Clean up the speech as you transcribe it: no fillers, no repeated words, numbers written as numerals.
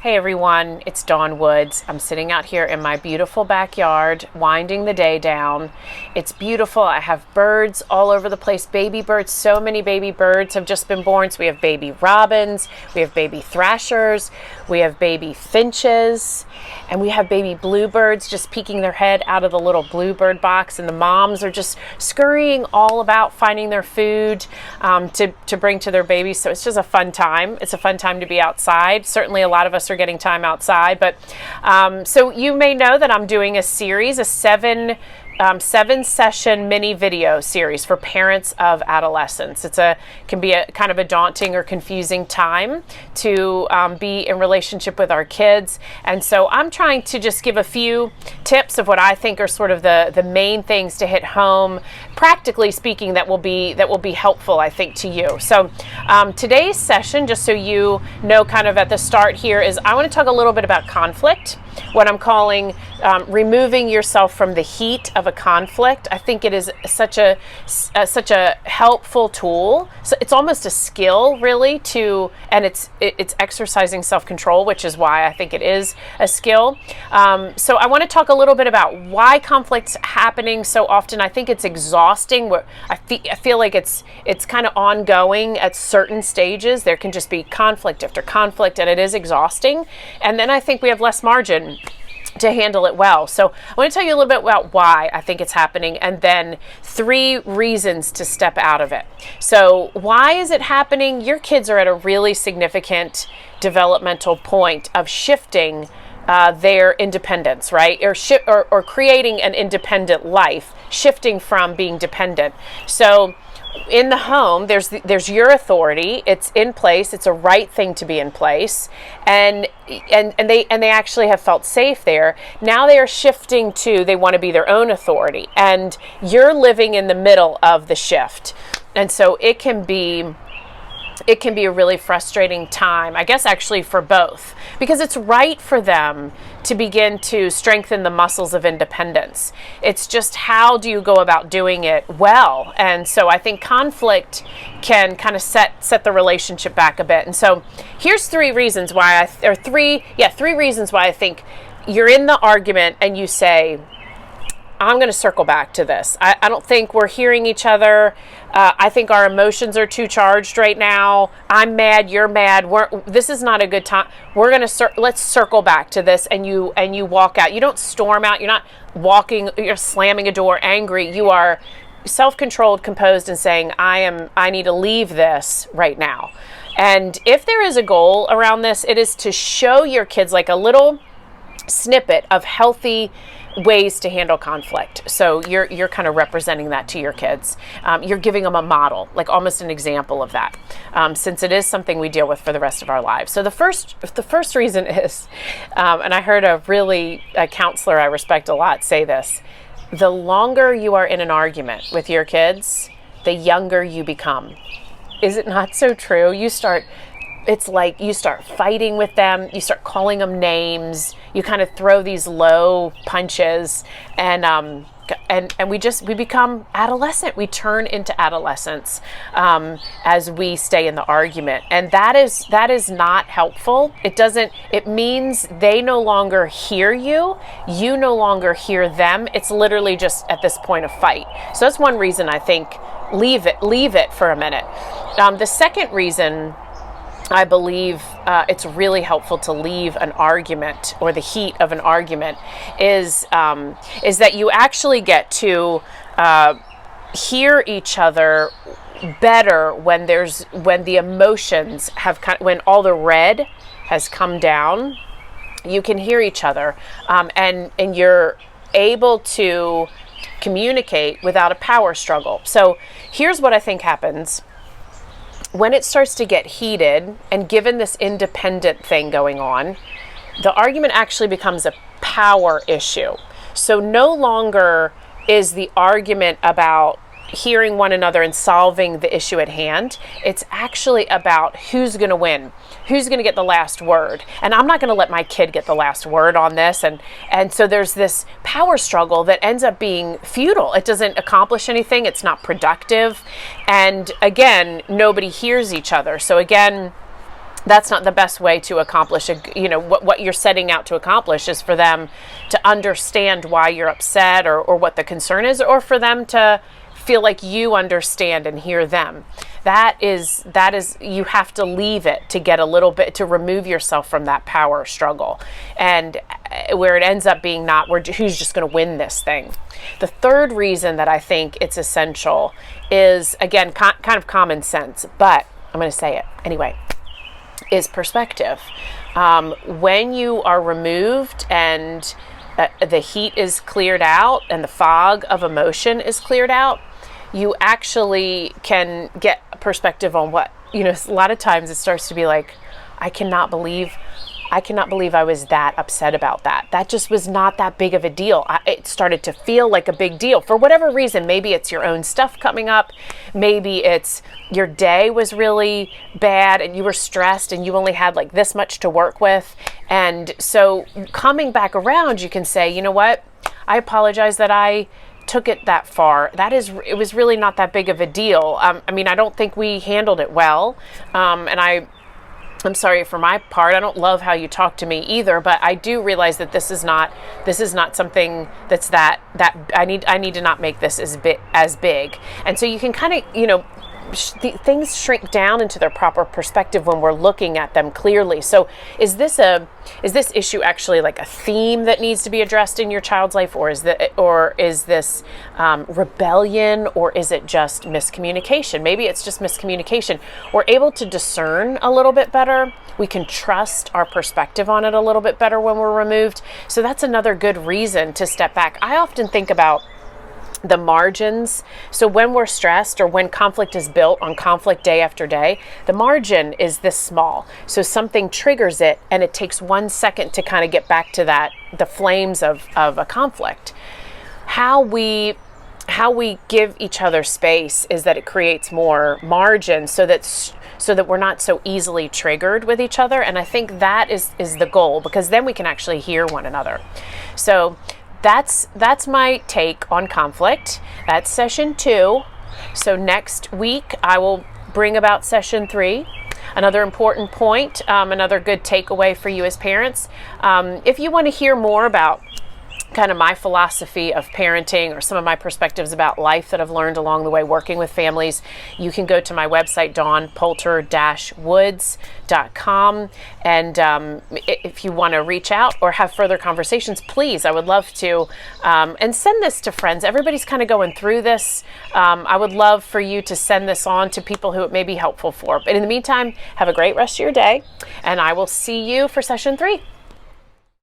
Hey everyone, it's Dawn Woods. I'm sitting out here in my beautiful backyard, winding the day down. It's beautiful. I have birds all over the place, baby birds. So many baby birds have just been born. So we have baby robins, we have baby thrashers, we have baby finches, and we have baby bluebirds just peeking their head out of the little bluebird box. And the moms are just scurrying all about finding their food to bring to their babies. So it's just a fun time. It's a fun time to be outside. Certainly a lot of us are getting time outside, but so you may know that I'm doing a series, a seven session mini video series for parents of adolescents. Can be a kind of a daunting or confusing time to be in relationship with our kids, and so I'm trying to just give a few tips of what I think are sort of the main things to hit home, practically speaking, that will be helpful, I think, to you. So today's session, just so you know, kind of at the start here, is I want to talk a little bit about conflict, what I'm calling removing yourself from the heat of a conflict. I think it is such a helpful tool. So it's almost a skill, really, and it's exercising self-control, which is why I think it is a skill. So I want to talk a little bit about why conflict's happening so often. I think it's exhausting. I feel like it's kind of ongoing at certain stages. There can just be conflict after conflict, and it is exhausting. And then I think we have less margin to handle it well. So I want to tell you a little bit about why I think it's happening, and then 3 reasons to step out of it. So why is it happening? Your kids are at a really significant developmental point of shifting their independence, right? Or creating an independent life, shifting from being dependent. So in the home, there's your authority. It's in place. It's a right thing to be in place, and they actually have felt safe there. Now they are shifting to, they want to be their own authority, and you're living in the middle of the shift, and so it can be a really frustrating time, I guess, actually, for both, because it's right for them to begin to strengthen the muscles of independence. It's just, how do you go about doing it well? And so I think conflict can kind of set the relationship back a bit. And so here's 3 reasons why, 3 reasons why I think you're in the argument and you say, I'm going to circle back to this. I don't think we're hearing each other. I think our emotions are too charged right now. I'm mad. You're mad. This is not a good time. We're going to let's circle back to this. And you walk out. You don't storm out. You're not walking. You're slamming a door, angry. You are self-controlled, composed, and saying, I need to leave this right now. And if there is a goal around this, it is to show your kids like a little snippet of healthy ways to handle conflict. So you're kind of representing that to your kids. You're giving them a model, like almost an example of that, since it is something we deal with for the rest of our lives. So the first reason is, and I heard a counselor I respect a lot say this: the longer you are in an argument with your kids, the younger you become. Is it not so true? It's like you start fighting with them, you start calling them names, you kind of throw these low punches, and we become adolescent. We turn into adolescents as we stay in the argument, and that is not helpful. It means they no longer hear you no longer hear them. It's literally just at this point a fight. So that's one reason I think leave it for a minute. The second reason I believe it's really helpful to leave an argument, or the heat of an argument, is that you actually get to hear each other better when the emotions have when all the red has come down. You can hear each other, and you're able to communicate without a power struggle. So here's what I think happens. When it starts to get heated, and given this independent thing going on, the argument actually becomes a power issue. So no longer is the argument about hearing one another and solving the issue at hand. It's actually about who's going to win, who's going to get the last word. And I'm not going to let my kid get the last word on this. And so there's this power struggle that ends up being futile. It doesn't accomplish anything. It's not productive. And again, nobody hears each other. So again, that's not the best way to accomplish what you're setting out to accomplish is for them to understand why you're upset or what the concern is, or for them to feel like you understand and hear them. That is you have to leave it to get a little bit, to remove yourself from that power struggle, and where it ends up being not who's just going to win this thing. The third reason that I think it's essential is, again, kind of common sense, but I'm going to say it anyway, is perspective. When you are removed and the heat is cleared out and the fog of emotion is cleared out, you actually can get a perspective on what, a lot of times it starts to be like, I cannot believe I was that upset about that. That just was not that big of a deal. It started to feel like a big deal for whatever reason. Maybe it's your own stuff coming up. Maybe it's your day was really bad and you were stressed and you only had like this much to work with. And so coming back around, you can say, you know what? I apologize that I took it that far. It was really not that big of a deal. I don't think we handled it well. And I'm sorry for my part. I don't love how you talk to me either, but I do realize that this is not something that's that I need to not make this as big. And so you can kind of, things shrink down into their proper perspective when we're looking at them clearly. So is this issue actually like a theme that needs to be addressed in your child's life, or is this rebellion, or is it just miscommunication? Maybe it's just miscommunication. We're able to discern a little bit better. We can trust our perspective on it a little bit better when we're removed. So that's another good reason to step back. I often think about the margins. So when we're stressed, or when conflict is built on conflict day after day, the margin is this small. So something triggers it and it takes 1 second to kind of get back to the flames of a conflict. How we give each other space is that it creates more margin so that we're not so easily triggered with each other. And I think that is the goal, because then we can actually hear one another. So that's my take on conflict. That's session 2. So next week I will bring about session 3. Another important point, another good takeaway for you as parents. If you want to hear more about kind of my philosophy of parenting, or some of my perspectives about life that I've learned along the way working with families, you can go to my website, Poulterer-Woods.com. And if you want to reach out or have further conversations, please, I would love to. And send this to friends. Everybody's kind of going through this. I would love for you to send this on to people who it may be helpful for. But in the meantime, have a great rest of your day, and I will see you for session 3.